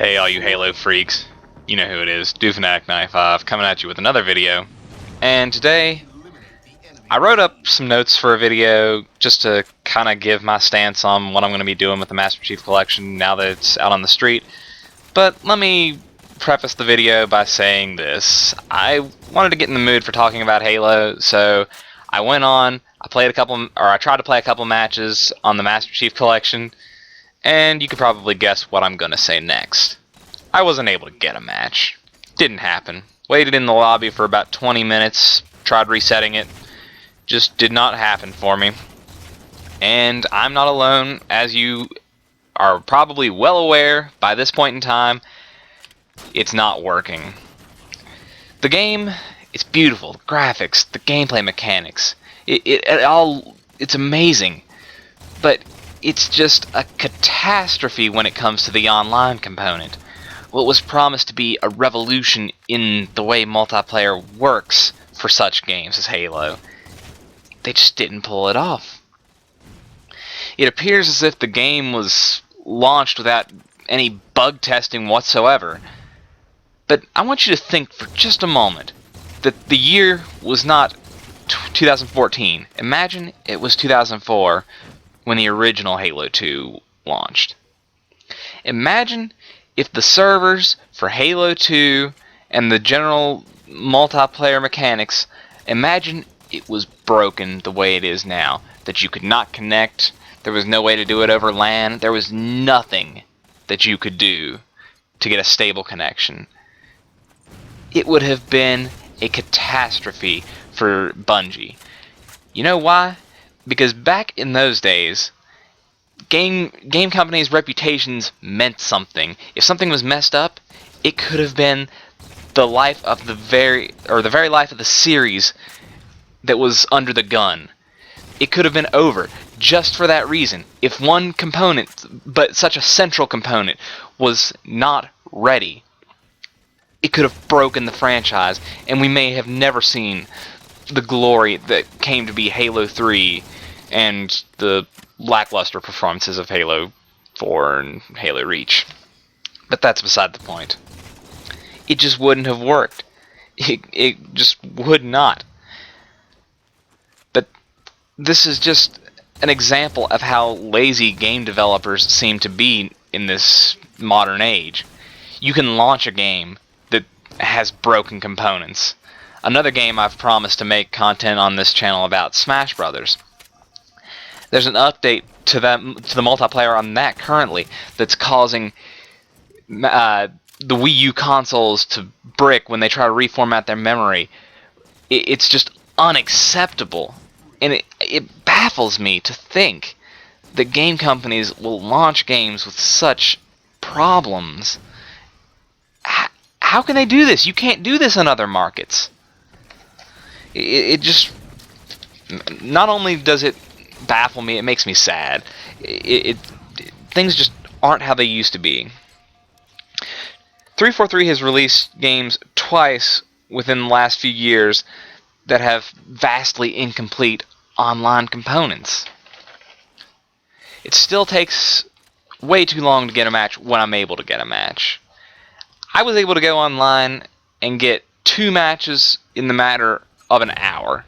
Hey all you Halo freaks, you know who it is, Doofanak95 coming at you with another video. And today, I wrote up some notes for a video just to kind of give my stance on what I'm going to be doing with the Master Chief Collection now that it's out on the street. But let me preface the video by saying this. I wanted to get in the mood for talking about Halo, so I went on, I tried to play a couple matches on the Master Chief Collection, and you could probably guess what I'm going to say next. I wasn't able to get a match. Didn't happen. Waited in the lobby for about 20 minutes, tried resetting it. Just did not happen for me. And I'm not alone, as you are probably well aware by this point in time. It's not working. The game, it's beautiful. The graphics, the gameplay mechanics. It's amazing. But it's just a catastrophe when it comes to the online component. What was promised to be a revolution in the way multiplayer works for such games as Halo, they just didn't pull it off. It appears as if the game was launched without any bug testing whatsoever. But I want you to think for just a moment that the year was not 2014. Imagine it was 2004 when the original Halo 2 launched. Imagine if the servers for Halo 2 and the general multiplayer mechanics, imagine it was broken the way it is now. That you could not connect, there was no way to do it over LAN, there was nothing that you could do to get a stable connection. It would have been a catastrophe for Bungie. You know why? Because back in those days, game companies' reputations meant something. If something was messed up, it could have been the life of the very life of the series that was under the gun. It could have been over just for that reason. If one component, but such a central component, was not ready, it could have broken the franchise, and we may have never seen the glory that came to be Halo 3 and the lackluster performances of Halo 4 and Halo Reach. But that's beside the point. It just wouldn't have worked. It just would not. But this is just an example of how lazy game developers seem to be in this modern age. You can launch a game that has broken components. Another game I've promised to make content on this channel about, Smash Brothers. There's an update to the multiplayer on that currently that's causing the Wii U consoles to brick when they try to reformat their memory. It's just unacceptable, and it baffles me to think that game companies will launch games with such problems. How can they do this? You can't do this in other markets. It just, not only does it baffle me, it makes me sad. Things just aren't how they used to be. 343 has released games twice within the last few years that have vastly incomplete online components. It still takes way too long to get a match when I'm able to get a match. I was able to go online and get 2 matches in the matter of an hour.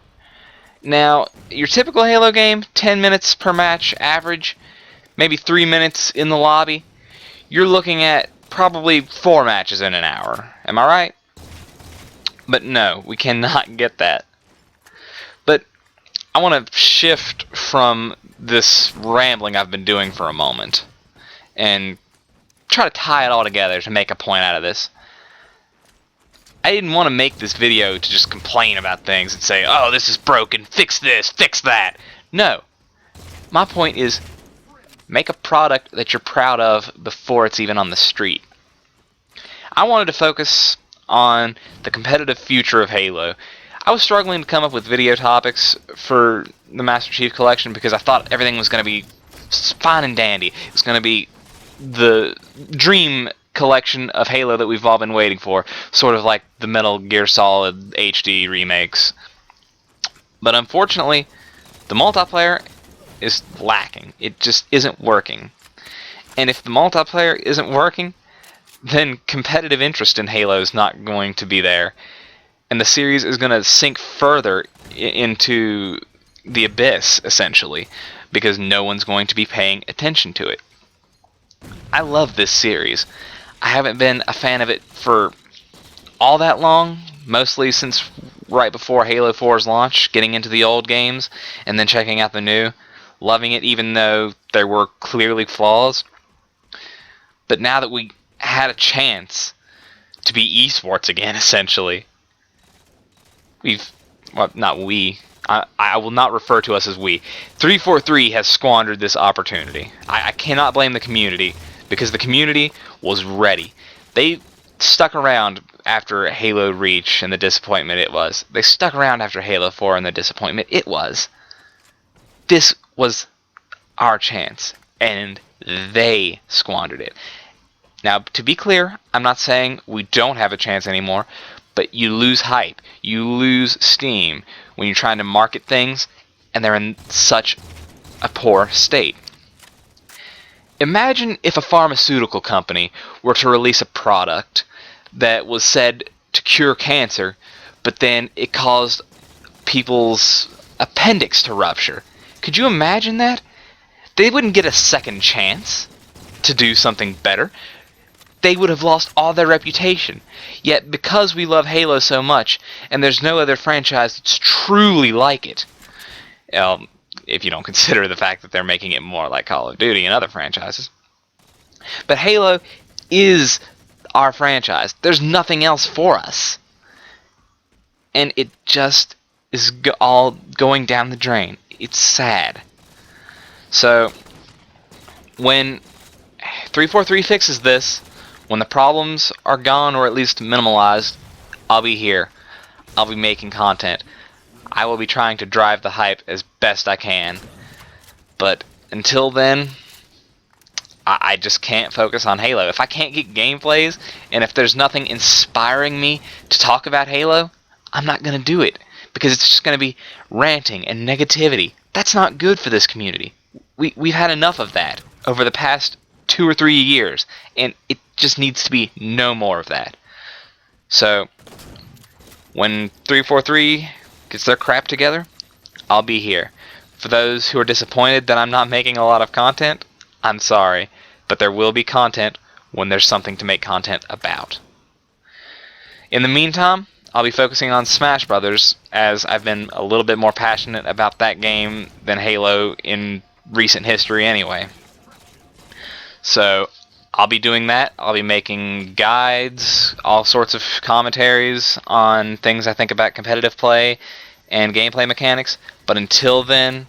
Now, your typical Halo game, 10 minutes per match average, maybe 3 minutes in the lobby. You're looking at probably 4 matches in an hour. Am I right? But no, we cannot get that. But I want to shift from this rambling I've been doing for a moment and try to tie it all together to make a point out of this. I didn't want to make this video to just complain about things and say, oh, this is broken, fix this, fix that. No. My point is, make a product that you're proud of before it's even on the street. I wanted to focus on the competitive future of Halo. I was struggling to come up with video topics for the Master Chief Collection because I thought everything was going to be fine and dandy. It was going to be the dream collection of Halo that we've all been waiting for, sort of like the Metal Gear Solid HD remakes. But unfortunately, the multiplayer is lacking. It just isn't working. And if the multiplayer isn't working, then competitive interest in Halo is not going to be there, and the series is going to sink further into the abyss, essentially, because no one's going to be paying attention to it. I love this series. I haven't been a fan of it for all that long, mostly since right before Halo 4's launch, getting into the old games and then checking out the new, loving it even though there were clearly flaws. But now that we had a chance to be esports again, essentially, I will not refer to us as we. 343 has squandered this opportunity. I cannot blame the community, because the community was ready. They stuck around after Halo Reach and the disappointment it was. They stuck around after Halo 4 and the disappointment it was. This was our chance, and they squandered it. Now, to be clear, I'm not saying we don't have a chance anymore, but you lose hype, you lose steam when you're trying to market things and they're in such a poor state. Imagine if a pharmaceutical company were to release a product that was said to cure cancer, but then it caused people's appendix to rupture. Could you imagine that? They wouldn't get a second chance to do something better. They would have lost all their reputation. Yet because we love Halo so much, and there's no other franchise that's truly like it, if you don't consider the fact that they're making it more like Call of Duty and other franchises. But Halo is our franchise. There's nothing else for us. And it just is all going down the drain. It's sad. So, when 343 fixes this, when the problems are gone or at least minimalized, I'll be here. I'll be making content. I will be trying to drive the hype as best I can. But until then, I just can't focus on Halo. If I can't get gameplays, and if there's nothing inspiring me to talk about Halo, I'm not going to do it. Because it's just going to be ranting and negativity. That's not good for this community. We've had enough of that over the past 2 or 3 years, and it just needs to be no more of that. So, when 343 gets their crap together, I'll be here. For those who are disappointed that I'm not making a lot of content, I'm sorry, but there will be content when there's something to make content about. In the meantime, I'll be focusing on Smash Brothers, as I've been a little bit more passionate about that game than Halo in recent history anyway. So, I'll be doing that. I'll be making guides, all sorts of commentaries on things I think about competitive play and gameplay mechanics. But until then,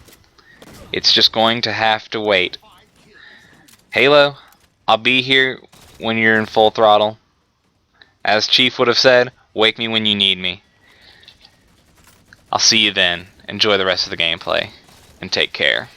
it's just going to have to wait. Halo, I'll be here when you're in full throttle. As Chief would have said, wake me when you need me. I'll see you then. Enjoy the rest of the gameplay, and take care.